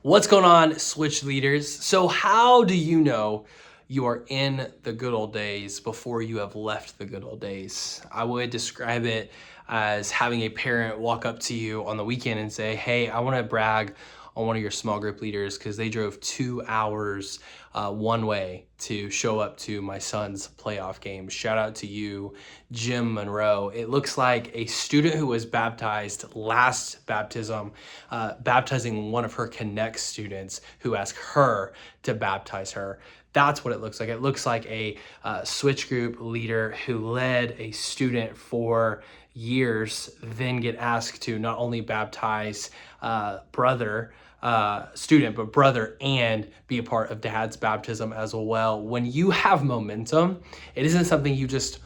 What's going on, Switch leaders? So how do you know you are in the good old days before you have left the good old days? I would describe it as having a parent walk up to you on the weekend and say, hey, I want to brag on one of your small group leaders because they drove 2 hours one way to show up to my son's playoff game. Shout out to you, Jim Monroe. It looks like a student who was baptized last baptism, baptizing one of her Connect students who asked her to baptize her. That's what it looks like. It looks like a switch group leader who led a student for years, then get asked to not only baptize student, but brother, and be a part of dad's baptism as well. When you have momentum, it isn't something you just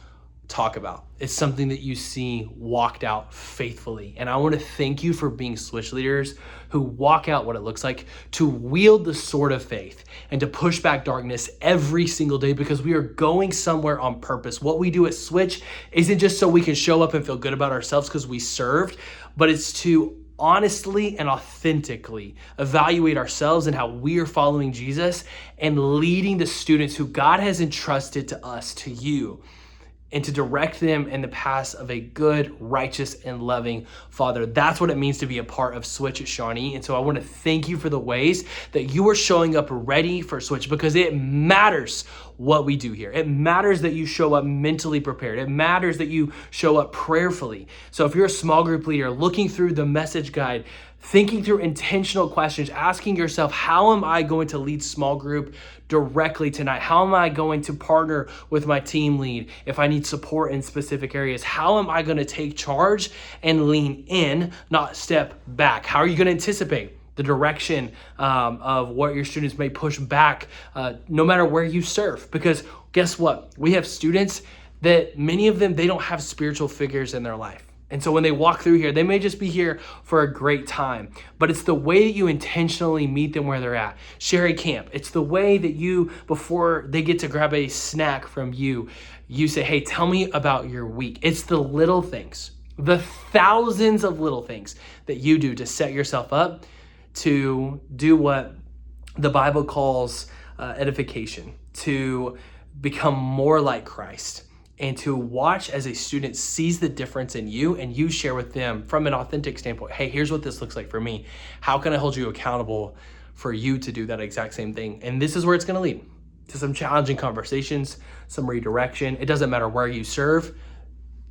talk about. It's something that you see walked out faithfully. And I want to thank you for being switch leaders who walk out what it looks like to wield the sword of faith and to push back darkness every single day, because we are going somewhere on purpose. What we do at Switch isn't just so we can show up and feel good about ourselves because we served, but it's to honestly and authentically evaluate ourselves and how we are following Jesus and leading the students who God has entrusted to us, to you, and to direct them in the paths of a good, righteous, and loving Father. That's what it means to be a part of Switch at Shawnee. And so I want to thank you for the ways that you are showing up ready for Switch, because it matters what we do here. It matters that you show up mentally prepared. It matters that you show up prayerfully. So if you're a small group leader looking through the message guide, thinking through intentional questions, asking yourself, how am I going to lead small group directly tonight? How am I going to partner with my team lead if I need support in specific areas? How am I going to take charge and lean in, not step back? How are you going to anticipate the direction of what your students may push back, no matter where you serve? Because guess what? We have students that many of them, they don't have spiritual figures in their life. And so when they walk through here, they may just be here for a great time, but it's the way that you intentionally meet them where they're at. Sherry Camp, it's the way that you, before they get to grab a snack from you, you say, hey, tell me about your week. It's the little things, the thousands of little things that you do to set yourself up to do what the Bible calls edification, to become more like Christ, and to watch as a student sees the difference in you and you share with them from an authentic standpoint. Hey, here's what this looks like for me. How can I hold you accountable for you to do that exact same thing? And this is where it's going to lead to some challenging conversations, some redirection. It doesn't matter where you serve.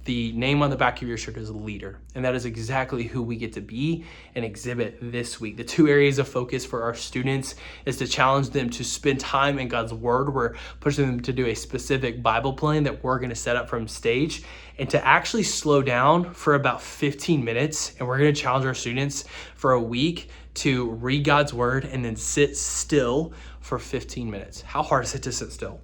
The name on the back of your shirt is leader. And that is exactly who we get to be and exhibit this week. The 2 areas of focus for our students is to challenge them to spend time in God's word. We're pushing them to do a specific Bible plan that we're going to set up from stage, and to actually slow down for about 15 minutes. And we're going to challenge our students for a week to read God's word and then sit still for 15 minutes. How hard is it to sit still?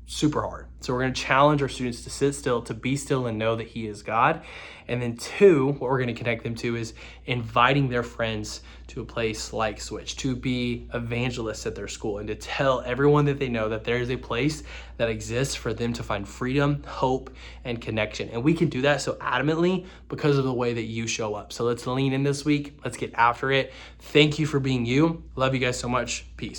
Super hard. So we're going to challenge our students to sit still, to be still and know that He is God. And then 2, what we're going to connect them to is inviting their friends to a place like Switch, to be evangelists at their school and to tell everyone that they know that there is a place that exists for them to find freedom, hope, and connection. And we can do that so adamantly because of the way that you show up. So let's lean in this week. Let's get after it. Thank you for being you. Love you guys so much. Peace.